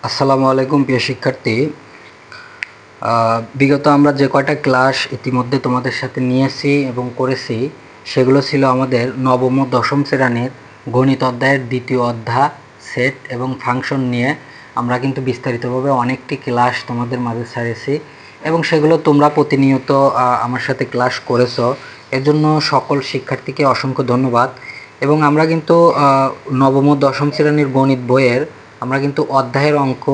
আসসালামু আলাইকুম প্রিয় শিক্ষার্থী। বিগত আমরা যে কয়টা ক্লাস ইতিমধ্যে তোমাদের সাথে নিয়েছি এবং করেছি সেগুলো ছিল আমাদের নবম ও দশম শ্রেণীর গণিত অধ্যায়ের দ্বিতীয় অধ্যায় সেট এবং ফাংশন নিয়ে আমরা কিন্তু বিস্তারিতভাবে অনেকটি ক্লাস তোমাদের মাঝে ছাড়েছি এবং সেগুলো তোমরা প্রতিনিয়ত আমার সাথে ক্লাস করেছো। এর জন্য সকল শিক্ষার্থীকে অসংখ্য ধন্যবাদ। এবং আমরা কিন্তু নবম ও দশম শ্রেণীর গণিত বইয়ের আমরা কিন্তু অধ্যায়ের অঙ্ক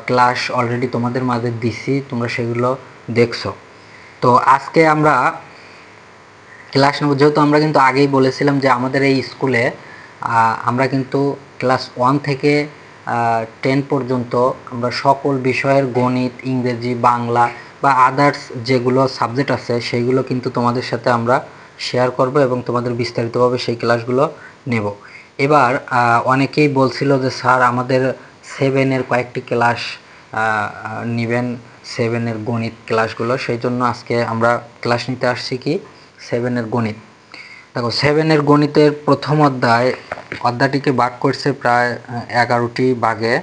ক্লাস অলরেডি তোমাদের মাঝে দিছি, তোমরা সেগুলো দেখছো। তো আজকে আমরা ক্লাস নেব, যেহেতু আমরা কিন্তু আগেই বলেছিলাম যে আমাদের এই স্কুলে আমরা কিন্তু ক্লাস 1 থেকে 10 পর্যন্ত আমরা সকল বিষয়ের গণিত, ইংরেজি, বাংলা বা আদার্স যেগুলো সাবজেক্ট আছে সেইগুলো কিন্তু তোমাদের সাথে আমরা শেয়ার করব এবং তোমাদের বিস্তারিতভাবে সেই ক্লাসগুলো নেব। এবার অনেকেই বলছিল যে স্যার আমাদের 7-এর কয়েকটি ক্লাস নেবেন, 7-এর গণিত ক্লাসগুলো, সেই জন্য আজকে আমরা ক্লাস নিতে আসছি কি 7-এর গণিত। দেখো 7-এর গণিতের প্রথম অধ্যায়টিকে ভাগ করছে প্রায় 11টি ভাগে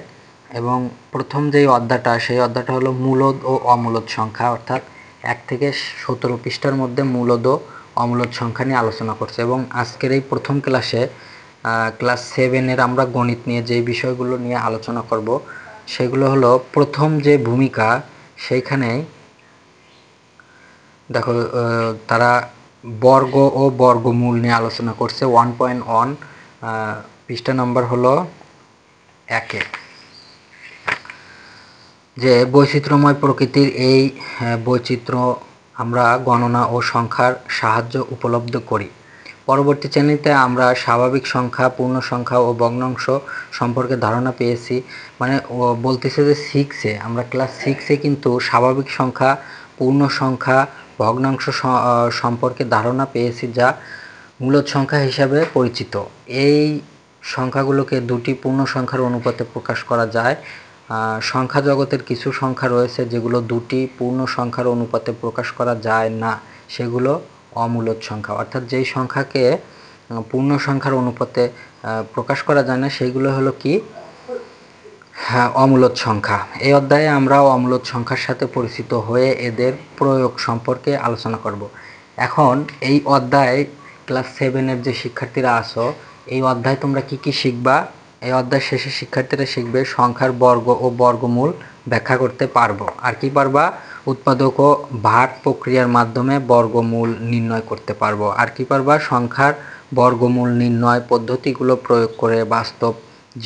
এবং প্রথম যেই অধ্যায়টা সেই অধ্যায়টা হলো মূলদ ও অমূলদ সংখ্যা, অর্থাৎ 1 থেকে 17 পৃষ্ঠার মধ্যে মূলদ ও অমূলদ সংখ্যা নিয়ে আলোচনা করছে। এবং আজকের এই প্রথম ক্লাসে ক্লাস 7-এর আমরা গণিত নিয়ে যে বিষয়গুলো নিয়ে আলোচনা করব সেগুলো হলো প্রথম যে ভূমিকা, সেইখানেই দেখো তারা বর্গ ও বর্গমূল নিয়ে আলোচনা করছে। 1.1 পৃষ্ঠা নম্বর হলো 1 যে বৈচিত্র্যময় প্রকৃতির এই বৈচিত্র্য আমরা গণনা ও সংখ্যার সাহায্য উপলব্ধ করি। পরবর্তী শ্রেণীতে আমরা স্বাভাবিক সংখ্যা, পূর্ণ সংখ্যা ও ভগ্নাংশ সম্পর্কে ধারণা পেয়েছি। মানে বলতেছে যে 6-এ আমরা ক্লাস 6-এ কিন্তু স্বাভাবিক সংখ্যা, পূর্ণ সংখ্যা, ভগ্নাংশ সম্পর্কে ধারণা পেয়েছি, যা মূলদ সংখ্যা হিসাবে পরিচিত। এই সংখ্যাগুলোকে দুটি পূর্ণ সংখ্যার অনুপাতে প্রকাশ করা যায়। সংখ্যা জগতের কিছু সংখ্যা রয়েছে যেগুলো দুটি পূর্ণ সংখ্যার অনুপাতে প্রকাশ করা যায় না, সেগুলো অমূলদ সংখ্যা। অর্থাৎ যেই সংখ্যাকে পূর্ণ সংখ্যার অনুপাতে প্রকাশ করা যায় না সেইগুলো হলো কি অমূলদ সংখ্যা। এই অধ্যায়ে আমরা অমূলদ সংখ্যার সাথে পরিচিত হয়ে এদের প্রয়োগ সম্পর্কে আলোচনা করব। এখন এই অধ্যায় ক্লাস 7-এর যে শিক্ষার্থীরা আছো, এই অধ্যায় তোমরা কি কি শিখবা? এই অধ্যায় শেষে শিক্ষার্থীরা শিখবে সংখ্যার বর্গ ও বর্গমূল ব্যাখ্যা করতে পারবো। আর কি পারবা? উৎপাদক ও ভাগ প্রক্রিয়ার মাধ্যমে বর্গমূল নির্ণয় করতে পারবো। আর কি পারবা? সংখ্যার বর্গমূল নির্ণয় পদ্ধতিগুলো প্রয়োগ করে বাস্তব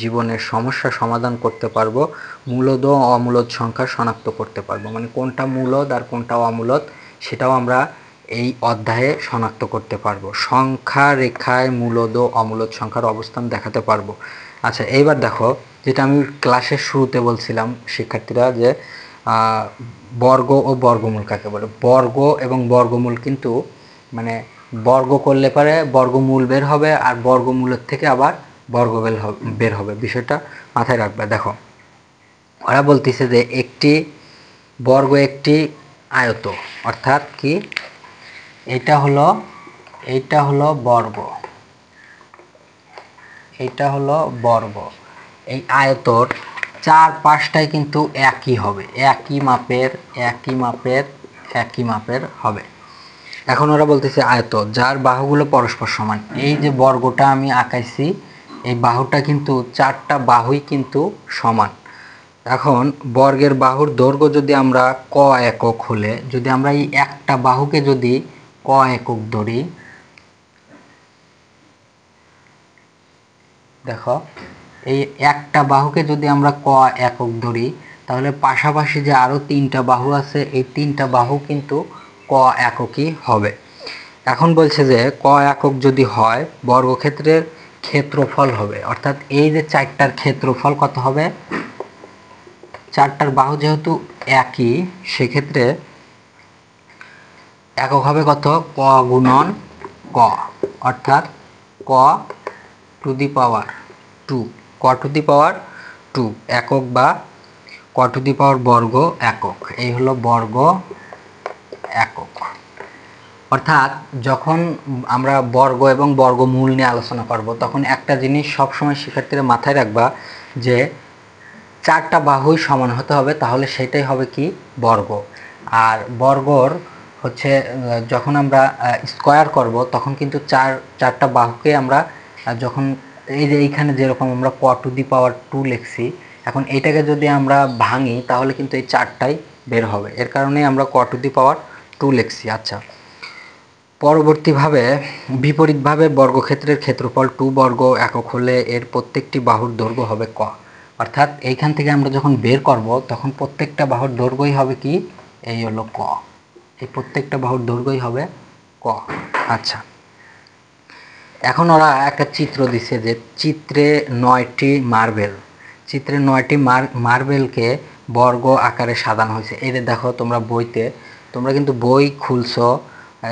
জীবনের সমস্যা সমাধান করতে পারবো। মূলদ ও অমূলদ সংখ্যা শনাক্ত করতে পারবো, মানে কোনটা মূলদ আর কোনটা অমূলদ সেটাও আমরা এই অধ্যায়ে শনাক্ত করতে পারবো। সংখ্যা রেখায় মূলদ ও অমূলদ সংখ্যার অবস্থান দেখাতে পারবো। আচ্ছা, এইবার দেখো যেটা আমি ক্লাসের শুরুতে বলছিলাম শিক্ষার্থীরা, যে বর্গ ও বর্গমূল কাকে বলে। বর্গ এবং বর্গমূল কিন্তু মানে বর্গ করলে পারে বর্গমূল বের হবে, আর বর্গমূলের থেকে আবার বর্গ বের হবে। বিষয়টা মাথায় রাখবে। দেখো ওরা বলতেছে যে একটি বর্গ একটি আয়ত, অর্থাৎ কি এইটা হলো বর্গ, এইটা হলো বর্গ। এই আয়তর চার পাশটাই কিন্তু একই হবে, একই মাপের হবে। এখন ওরা বলতেছে আয়ত যার বাহুগুলো পরস্পর সমান। এই যে বর্গটা আমি আঁকাইছি, এই বাহুটা কিন্তু চারটা বাহুই কিন্তু সমান। এখন বর্গের বাহুর দৈর্ঘ্য যদি আমরা ক একক হলে, যদি আমরা এই একটা বাহুকে যদি ক একক ধরি, দেখো এই একটা বাহুকে যদি আমরা ক একক ধরি, তাহলে পাশাপাশি যে আরো তিনটা বাহু আছে, এই তিনটা বাহু কিন্তু ক এককই হবে। এখন বলছে যে ক একক যদি হয়, বর্গক্ষেত্রের ক্ষেত্রফল হবে, অর্থাৎ এই যে চারটার ক্ষেত্রফল কত হবে? চারটার বাহু যেহেতু একই, সেক্ষেত্রে একক হবে কত? ক গুণন ক, অর্থাৎ ক টু দি পাওয়ার 2, ক টু দি পাওয়ার 2 একক, বা ক টু দি পাওয়ার বর্গ একক। এই হলো বর্গ একক। অর্থাৎ যখন আমরা বর্গ এবং বর্গমূল নিয়ে আলোচনা করব, তখন একটা জিনিস সবসময় শিক্ষার্থীরা মাথায় রাখবা, যে চারটা বাহুই সমান হতে হবে, তাহলে সেটাই হবে কি বর্গ। আর বর্গর হচ্ছে যখন আমরা স্কোয়ার করব তখন কিন্তু চারটা বাহুকে আমরা যখন এই যে এইখানে যেরকম আমরা ক টু দি পাওয়ার 2 লিখছি, এখন এইটাকে যদি আমরা ভাঙি তাহলে কিন্তু এই চারটাই বের হবে, এর কারণেই আমরা ক টু দি পাওয়ার 2 লিখছি। আচ্ছা, পরবর্তীভাবে বিপরীতভাবে বর্গক্ষেত্রের ক্ষেত্রফল 2 বর্গ একক হলে এর প্রত্যেকটি বাহুর দৈর্ঘ্য হবে ক। অর্থাৎ এইখান থেকে আমরা যখন বের করব তখন প্রত্যেকটা বাহুর দৈর্ঘ্যই হবে কি, এই হলো ক, এই প্রত্যেকটা বাহুর দৈর্ঘ্যই হবে ক। আচ্ছা, এখন ওরা একটা চিত্র দিছে যে চিত্রে 9টি মার্বেল, চিত্রে 9টি মার্বেলকে বর্গ আকারে সাজানো হয়েছে। এই যে দেখো তোমরা বইতে, তোমরা কিন্তু বই খুলছো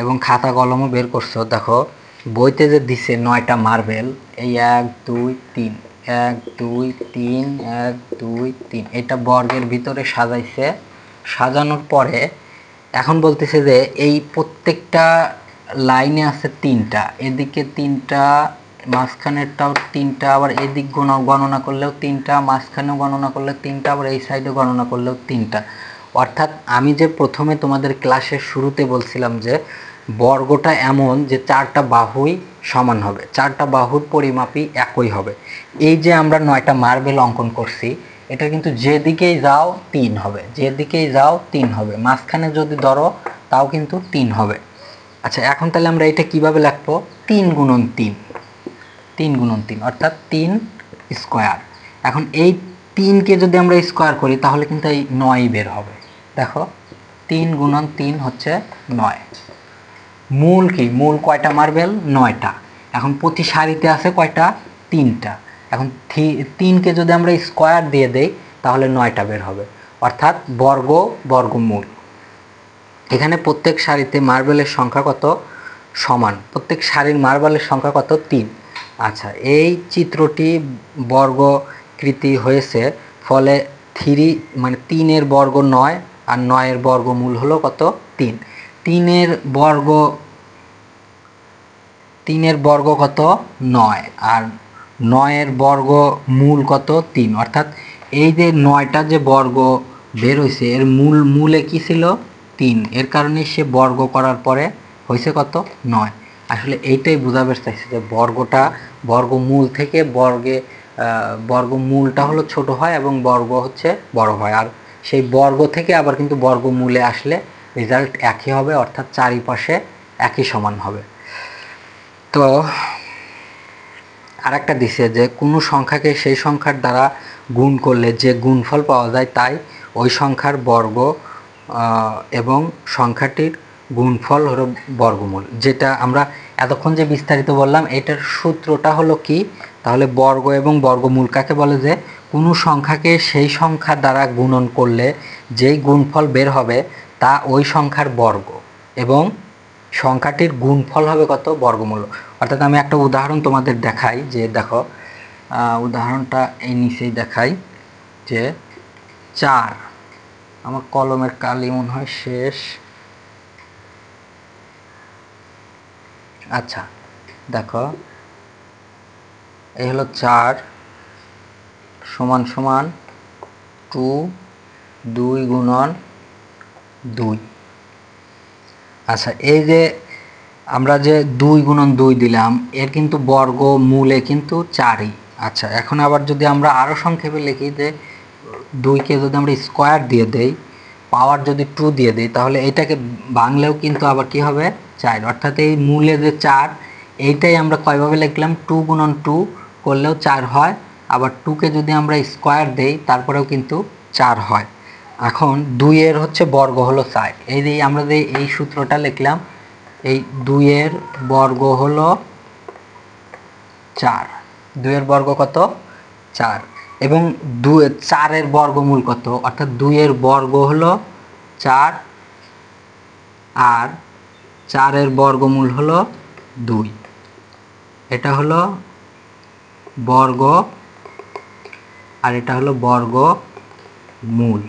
এবং খাতা কলমও বের করছো, দেখো বইতে যে দিছে 9টা মার্বেল, এই 1 2 3 1 2 3 1 2 3, এটা বর্গের ভিতরে সাজাইছে। সাজানোর পরে এখন বলতেছে যে এই প্রত্যেকটা লাইনে আছে 3টা, এদিকে 3টা, মাঝখানেরটাও 3টা, আবার এদিক গণনা করলেও 3টা, মাঝখানেও গণনা করলে 3টা, আবার এই সাইডে গণনা করলেও 3টা। অর্থাৎ আমি যে প্রথমে তোমাদের ক্লাসের শুরুতে বলছিলাম যে বর্গটা এমন যে চারটা বাহুই সমান হবে, চারটা বাহুর পরিমাপই একই হবে। এই যে আমরা 9টা মার্বেল অঙ্কন করছি, এটা কিন্তু যেদিকেই যাও 3 হবে, যেদিকেই যাও 3 হবে, মাঝখানে যদি ধরো তাও কিন্তু 3 হবে। আচ্ছা, এখন তাহলে আমরা এটা কিভাবে লিখবো, 3 গুণন 3, 3 গুণন 3 অর্থাৎ 3 স্কোয়ার। এখন এই 3কে যদি আমরা স্কোয়ার করি তাহলে কিন্তু এই 9 বের হবে। দেখো 3 গুণন 3 হচ্ছে 9। মূল কি, মূল কয়টা মার্বেল, 9টা। এখন প্রতি সারিতে আছে কয়টা, 3টা। এখন 3কে যদি আমরা স্কোয়ার দিয়ে দেই তাহলে 9টা বের হবে, অর্থাৎ বর্গমূল। এখানে প্রত্যেক সারিতে মার্বেলের সংখ্যা কত, সমান, প্রত্যেক সারির মার্বেলের সংখ্যা কত, 3। আচ্ছা, এই চিত্রটি বর্গকৃতি হয়েছে, ফলে 3 মানে 3-এর বর্গ 9 আর 9-এর বর্গমূল হলো কত, 3। 3-এর বর্গ কত, 9, আর 9-এর বর্গমূল কত, 3। অর্থাৎ এই যে 9টা যে বর্গ বের হয়েছে এর মূলে কি ছিল, 3, এর কারণে সে বর্গ করার পরে হয়েছে কত, 9। আসলে এইটাই বোঝাতে চাইছে যে বর্গমূল থেকে বর্গমূলটা হলো ছোট হয় এবং বর্গ হচ্ছে বড় হয়, আর সেই বর্গ থেকে আবার কিন্তু বর্গমূলে আসলে রেজাল্ট একই হবে, অর্থাৎ চারিপাশে একই সমান হবে। তো আরেকটা দিছে যে কোনো সংখ্যাকে সেই সংখ্যার দ্বারা গুণ করলে যে গুণফল পাওয়া যায় তাই ওই সংখ্যার বর্গ এবং সংখ্যাটির গুণফল হলো বর্গমূল। যেটা আমরা এতক্ষণ যে বিস্তারিত বললাম এটার সূত্রটা হলো কি, তাহলে বর্গ এবং বর্গমূল কাকে বলে, যে কোনো সংখ্যাকে সেই সংখ্যা দ্বারা গুণন করলে যেই গুণফল বের হবে তা ওই সংখ্যার বর্গ এবং সংখ্যাটির গুণফল হবে কত, বর্গমূল। অর্থাৎ আমি একটা উদাহরণ তোমাদের দেখাই, যে দেখো উদাহরণটা এই নিচেই দেখাই, যে 4, আমার কলমের কালি মনে হয় শেষ। আচ্ছা দেখো, এই হলো 4 সমান সমান 2 গুণন 2। আচ্ছা, এই যে আমরা যে 2 গুণন 2 দিলাম এর কিন্তু বর্গমূলে কিন্তু 4ই। আচ্ছা, এখন আবার যদি আমরা আরও সংক্ষেপে লিখি যে 2কে যদি আমরা স্কোয়ার দিয়ে দেই, পাওয়ার যদি 2 দিয়ে দিই, তাহলে এইটাকে ভাঙলেও কিন্তু আবার কি হবে, 4। অর্থাৎ এই মূলে যে 4, এইটাই আমরা কয়ভাবে লিখলাম, 2 গুণন 2 করলেও 4 হয়, আবার 2কে যদি আমরা স্কোয়ার দেই তারপরেও কিন্তু 4 হয়। এখন 2-এর হচ্ছে বর্গ হলো 4, এই যে আমরা যে এই সূত্রটা লিখলাম, এই 2-এর বর্গ হলো 4, 2-এর বর্গ কত, 4, এবং 4-এর বর্গমূল কত, অর্থাৎ 2-এর বর্গ হলো 4 আর 4-এর বর্গমূল হলো 2। এটা হলো বর্গ আর এটা হলো বর্গমূল।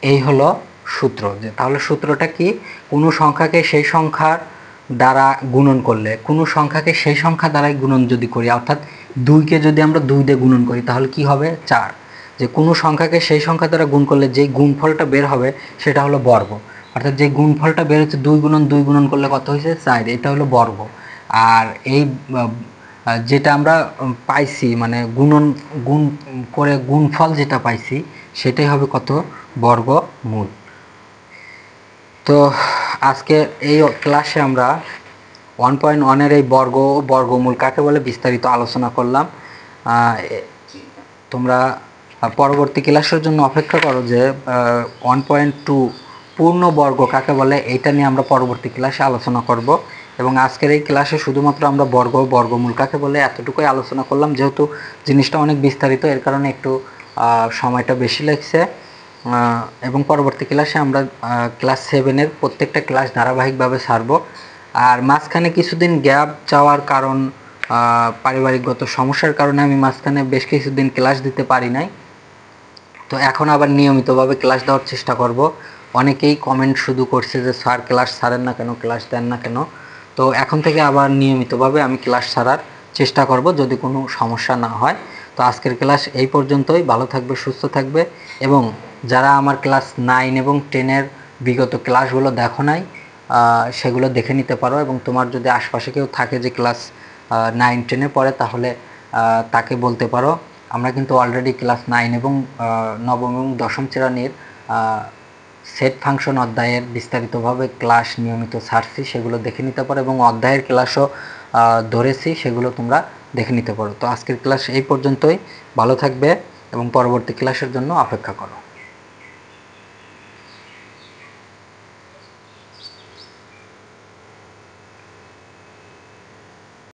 এই হলো সূত্র। যে তাহলে সূত্রটা কি, কোনো সংখ্যাকে সেই সংখ্যার দ্বারা গুণন করলে, কোনো সংখ্যাকে সেই সংখ্যা দ্বারাই গুণন যদি করি, অর্থাৎ 2কে যদি আমরা 2 দিয়ে গুণন করি তাহলে কি হবে 4। যে কোনো সংখ্যাকে সেই সংখ্যা দ্বারা গুণ করলে যেই গুণফলটা বের হবে সেটা হলো বর্গ, অর্থাৎ যে গুণফলটা বের হচ্ছে 2 গুণন 2 গুণন করলে কত হয়েছে 4, এটা হলো বর্গ। আর এই যেটা আমরা পাইছি মানে গুণ করে গুণফল যেটা পাইছি সেটাই হবে কত বর্গমূল। তো আজকে এই ক্লাসে আমরা 1.1 এই বর্গ ও বর্গমূল কাকে বলে বিস্তারিত আলোচনা করলাম। তোমরা পরবর্তী ক্লাসের জন্য অপেক্ষা করো যে 1.2 পূর্ণ বর্গ কাকে বলে এইটা নিয়ে আমরা পরবর্তী ক্লাসে আলোচনা করব। এবং আজকের এই ক্লাসে শুধুমাত্র আমরা বর্গ ও বর্গমূল কাকে বলে এতটুকুই আলোচনা করলাম, যেহেতু জিনিসটা অনেক বিস্তারিত এর কারণে একটু সময়টা বেশি লাগছে। এবং পরবর্তী ক্লাসে আমরা ক্লাস 7-এর প্রত্যেকটা ক্লাস ধারাবাহিকভাবে ছাড়ব। আর মাঝখানে কিছুদিন গ্যাপ যাওয়ার কারণ পারিবারিকগত সমস্যার কারণে আমি মাঝখানে বেশ কিছুদিন ক্লাস দিতে পারি নাই। তো এখন আবার নিয়মিতভাবে ক্লাস দেওয়ার চেষ্টা করব। অনেকেই কমেন্ট শুধু করছে যে স্যার ক্লাস ছাড়েন না কেন, ক্লাস দেন না কেন। তো এখন থেকে আবার নিয়মিতভাবে আমি ক্লাস ছাড়ার চেষ্টা করব যদি কোনো সমস্যা না হয়। তো আজকের ক্লাস এই পর্যন্তই। ভালো থাকবে, সুস্থ থাকবে। এবং যারা আমার ক্লাস 9 এবং 10-এর বিগত ক্লাসগুলো দেখো নাই সেগুলো দেখে নিতে পারো। এবং তোমার যদি আশপাশে কেউ থাকে যে ক্লাস 9-10-এ পড়ে তাহলে তাকে বলতে পারো। আমরা কিন্তু অলরেডি ক্লাস 9 এবং নবম এবং দশম শ্রেণীর সেট ফাংশন অধ্যায়ের বিস্তারিতভাবে ক্লাস নিয়মিত ছাড়ছি, সেগুলো দেখে নিতে পারো। এবং অধ্যায়ের ক্লাসও ধরেছি, সেগুলো তোমরা দেখে নিতে পারো। তো আজকের ক্লাস এই পর্যন্তই। ভালো থাকবে এবং পরবর্তী ক্লাসের জন্য অপেক্ষা করো।